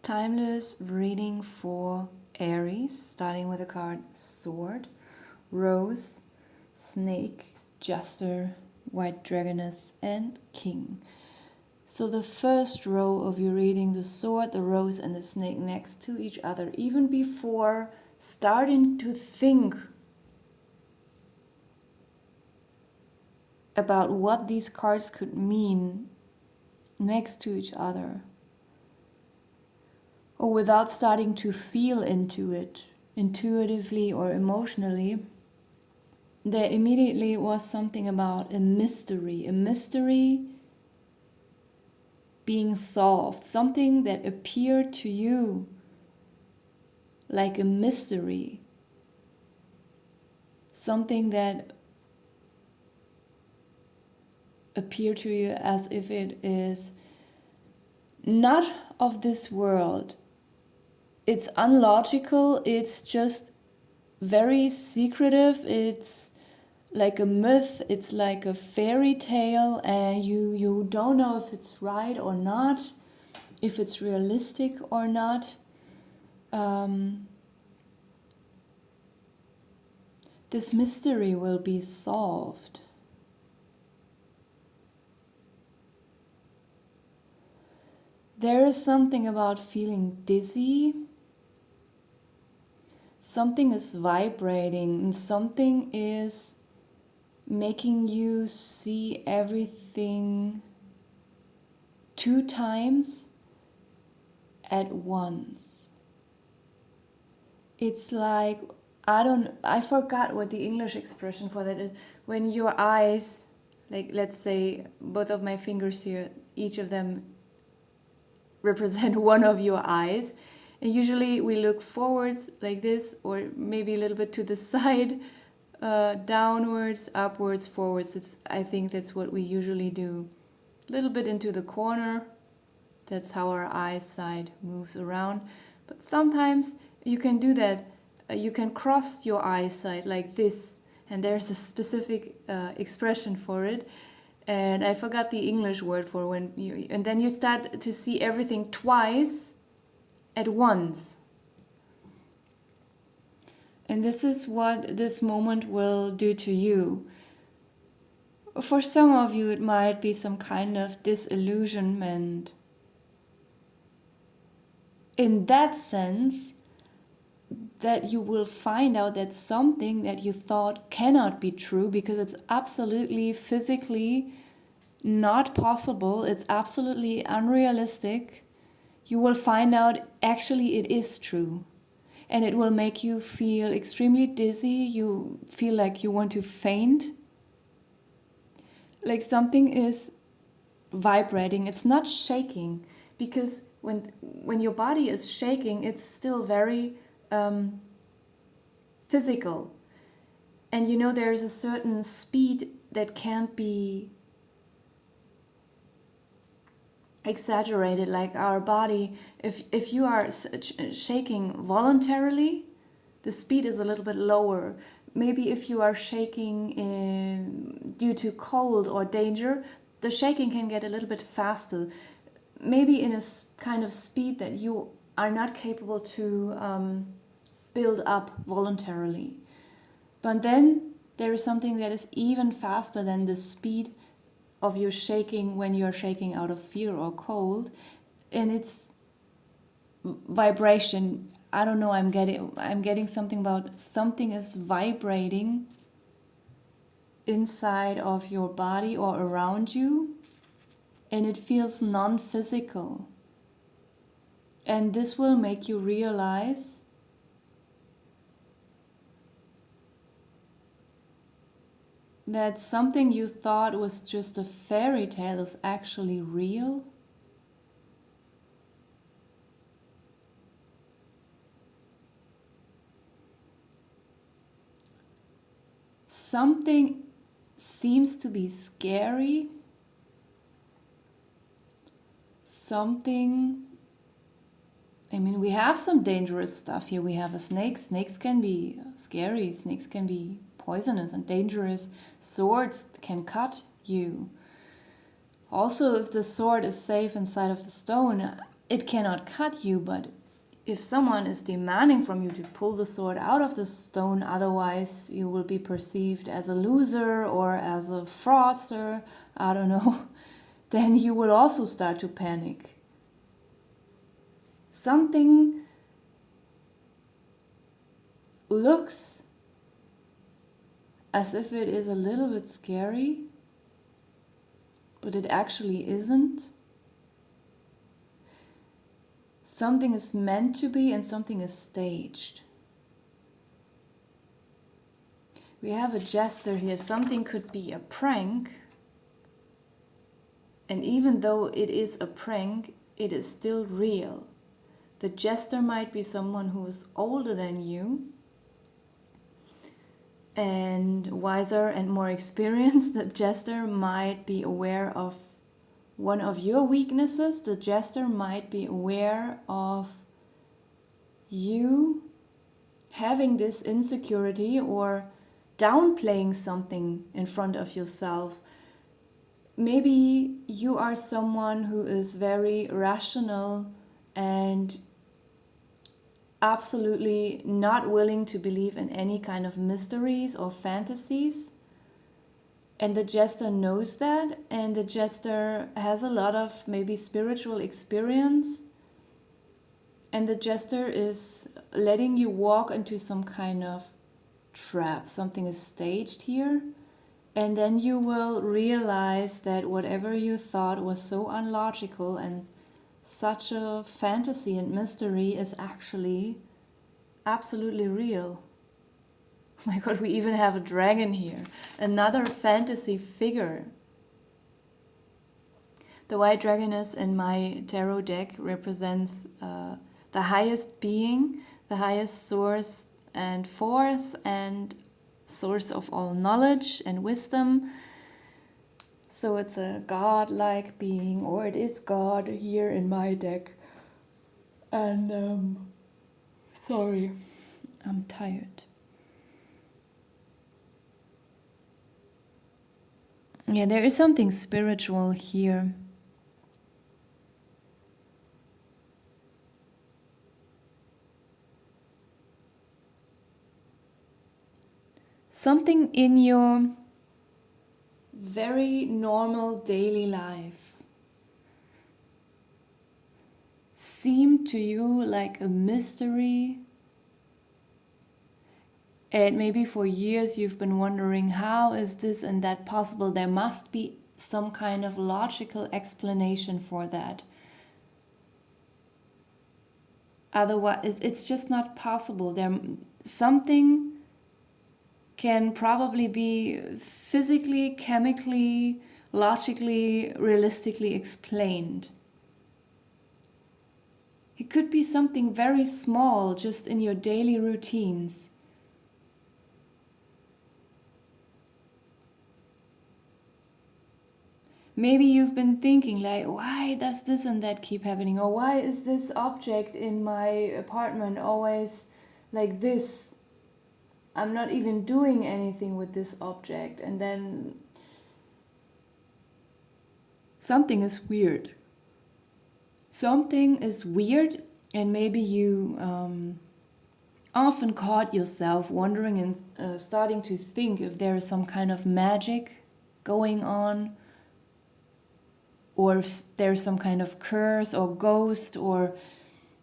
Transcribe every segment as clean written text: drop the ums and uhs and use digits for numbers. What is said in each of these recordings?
Timeless reading for Aries, starting with the card Sword, Rose, Snake, Jester, White Dragoness, and King. So the first row of your reading, the sword, the rose, and the snake next to each other, even before starting to think about what these cards could mean next to each other, or without starting to feel into it intuitively or emotionally, there immediately was something about a mystery being solved, something that appeared to you like a mystery, something that appeared to you as if it is not of this world. It's unlogical, it's just very secretive, it's like a myth, it's like a fairy tale, and you don't know if it's right or not, if it's realistic or not. This mystery will be solved. There is something about feeling dizzy. Something is vibrating and something is making you see everything 2 times at once. It's like, I forgot what the English expression for that is. When your eyes, like let's say both of my fingers here, each of them represent one of your eyes. And usually we look forwards like this, or maybe a little bit to the side, downwards, upwards, forwards. I think that's what we usually do. A little bit into the corner. That's how our eyesight moves around. But sometimes you can do that. You can cross your eyesight like this. And there's a specific expression for it. And I forgot the English word for when you... And then you start to see everything twice at once. And this is what this moment will do to you. For some of you, it might be some kind of disillusionment. In that sense, that you will find out that something that you thought cannot be true because it's absolutely physically not possible, it's absolutely unrealistic, you will find out actually it is true. And it will make you feel extremely dizzy, you feel like you want to faint. Like something is vibrating, it's not shaking, because when your body is shaking, it's still very physical. And you know there's a certain speed that can't be exaggerated, like our body. If you are shaking voluntarily, the speed is a little bit lower. Maybe if you are shaking due to cold or danger, the shaking can get a little bit faster. Maybe in a kind of speed that you are not capable to build up voluntarily. But then there is something that is even faster than the speed of your shaking when you're shaking out of fear or cold, and it's vibration. I don't know, I'm getting something about something is vibrating inside of your body or around you, and it feels non-physical. And this will make you realize that something you thought was just a fairy tale is actually real. Something seems to be scary. We have some dangerous stuff here. We have a snake. Snakes can be scary. Snakes can be poisonous and dangerous. Swords can cut you. Also, if the sword is safe inside of the stone, it cannot cut you, but if someone is demanding from you to pull the sword out of the stone, otherwise you will be perceived as a loser or as a fraudster, I don't know, then you will also start to panic. Something looks as if it is a little bit scary, but it actually isn't. Something is meant to be and something is staged. We have a jester here. Something could be a prank. And even though it is a prank, it is still real. The jester might be someone who is older than you and wiser and more experienced. The jester might be aware of one of your weaknesses. The jester might be aware of you having this insecurity or downplaying something in front of yourself. Maybe you are someone who is very rational and absolutely not willing to believe in any kind of mysteries or fantasies. And the jester knows that, and the jester has a lot of maybe spiritual experience. And the jester is letting you walk into some kind of trap. Something is staged here. And then you will realize that whatever you thought was so unlogical and such a fantasy and mystery is actually absolutely real. Oh my god, we even have a dragon here. Another fantasy figure. The white dragoness in my tarot deck represents the highest being, the highest source and force and source of all knowledge and wisdom. So it's a god-like being, or it is God here in my deck. And sorry, I'm tired. Yeah, there is something spiritual here. Something in your very normal daily life seemed to you like a mystery. And maybe for years you've been wondering, how is this and that possible? There must be some kind of logical explanation for that. Otherwise, it's just not possible. Something can probably be physically, chemically, logically, realistically explained. It could be something very small, just in your daily routines. Maybe you've been thinking like, why does this and that keep happening? Or why is this object in my apartment always like this? I'm not even doing anything with this object. And then something is weird. Something is weird, and maybe you often caught yourself wondering and starting to think if there is some kind of magic going on, or if there's some kind of curse or ghost,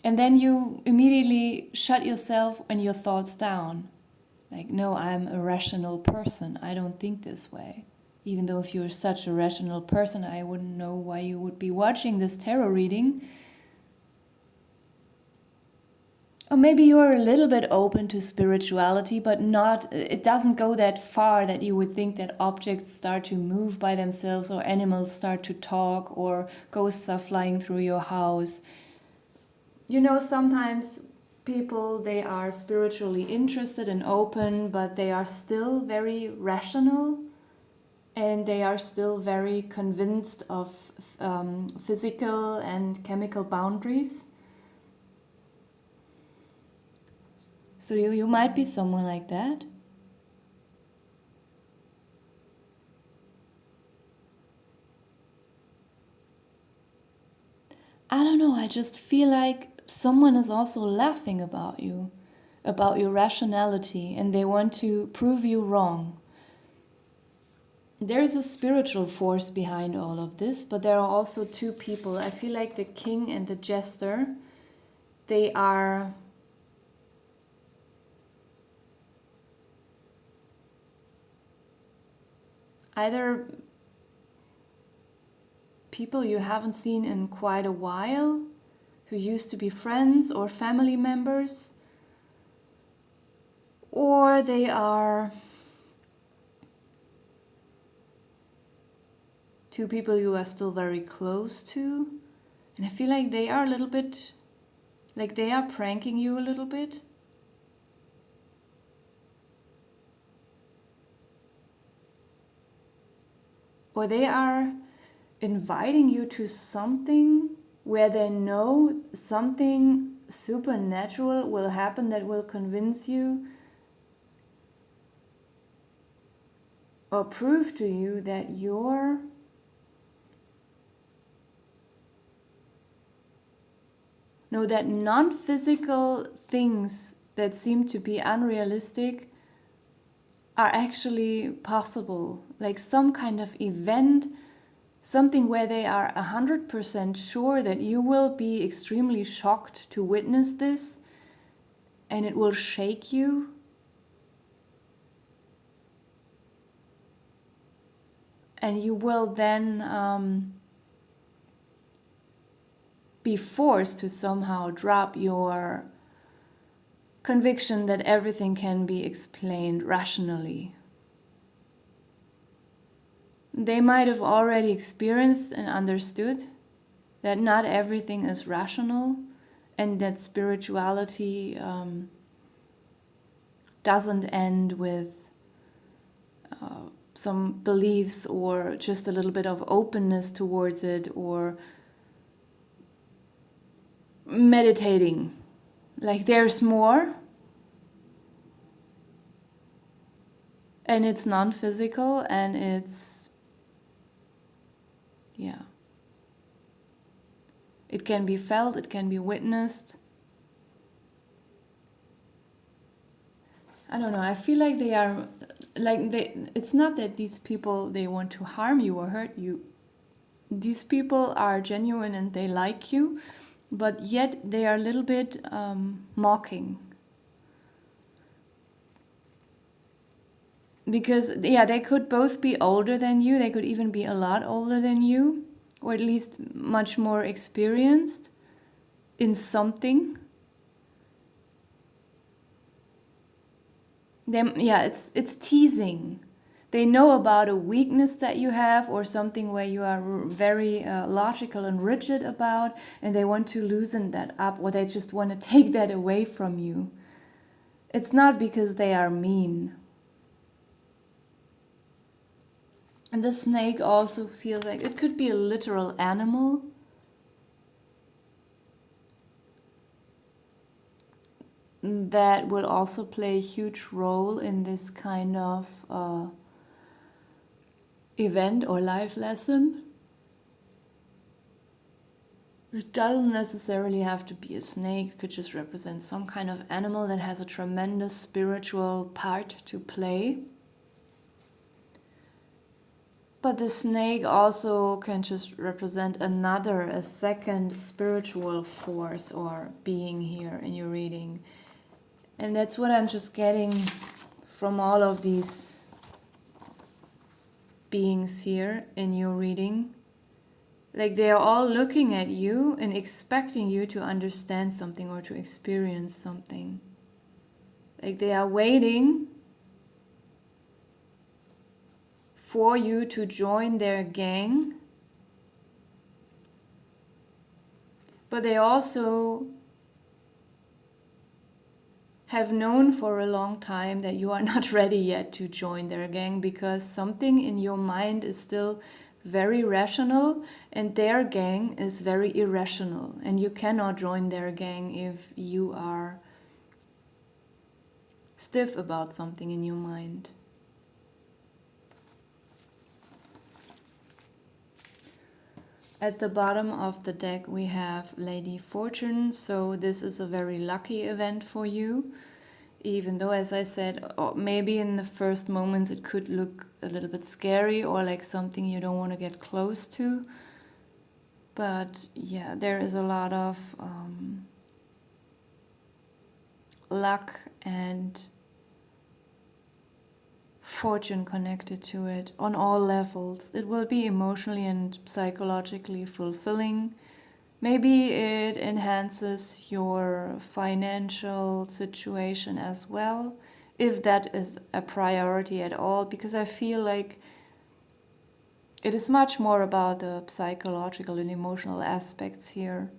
and then you immediately shut yourself and your thoughts down. Like, no, I'm a rational person. I don't think this way. Even though if you're such a rational person, I wouldn't know why you would be watching this tarot reading. Or maybe you're a little bit open to spirituality, but it doesn't go that far that you would think that objects start to move by themselves, or animals start to talk, or ghosts are flying through your house. You know, sometimes people, they are spiritually interested and open, but they are still very rational, and they are still very convinced of physical and chemical boundaries. So you might be someone like that. I don't know, I just feel like someone is also laughing about your rationality, and they want to prove you wrong. There's a spiritual force behind all of this, but there are also two people. I feel like the king and the jester, they are either people you haven't seen in quite a while, who used to be friends or family members, or they are two people you are still very close to. And I feel like they are a little bit, like they are pranking you a little bit. Or they are inviting you to something where they know something supernatural will happen that will convince you or prove to you that that non-physical things that seem to be unrealistic are actually possible. Like some kind of event, something where they are 100% sure that you will be extremely shocked to witness this, and it will shake you. And you will then be forced to somehow drop your conviction that everything can be explained rationally. They might have already experienced and understood that not everything is rational, and that spirituality doesn't end with some beliefs or just a little bit of openness towards it, or meditating. Like there's more, and it's non-physical, and it's, yeah, it can be felt, it can be witnessed. I don't know, I feel like they are, it's not that these people, they want to harm you or hurt you. These people are genuine and they like you, but yet they are a little bit mocking. Because, yeah, they could both be older than you, they could even be a lot older than you, or at least much more experienced in something. It's teasing. They know about a weakness that you have, or something where you are very logical and rigid about, and they want to loosen that up, or they just want to take that away from you. It's not because they are mean. And the snake also feels like it could be a literal animal. That will also play a huge role in this kind of event or life lesson. It doesn't necessarily have to be a snake. It could just represent some kind of animal that has a tremendous spiritual part to play. But the snake also can just represent a second spiritual force or being here in your reading. And that's what I'm just getting from all of these beings here in your reading. Like they are all looking at you and expecting you to understand something or to experience something. Like they are waiting for you to join their gang. But they also have known for a long time that you are not ready yet to join their gang, because something in your mind is still very rational and their gang is very irrational, and you cannot join their gang if you are stiff about something in your mind. At the bottom of the deck we have Lady Fortune, so this is a very lucky event for you. Even though, as I said, maybe in the first moments it could look a little bit scary or like something you don't want to get close to. But yeah, there is a lot of luck and fortune connected to it on all levels. It will be emotionally and psychologically fulfilling. Maybe it enhances your financial situation as well, if that is a priority at all, because I feel like it is much more about the psychological and emotional aspects here.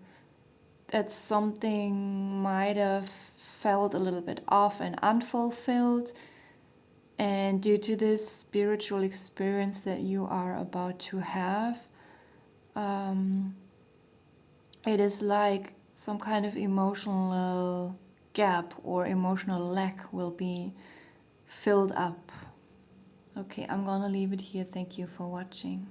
That something might have felt a little bit off and unfulfilled, and due to this spiritual experience that you are about to have, it is like some kind of emotional gap or emotional lack will be filled up. Okay, I'm gonna leave it here. Thank you for watching.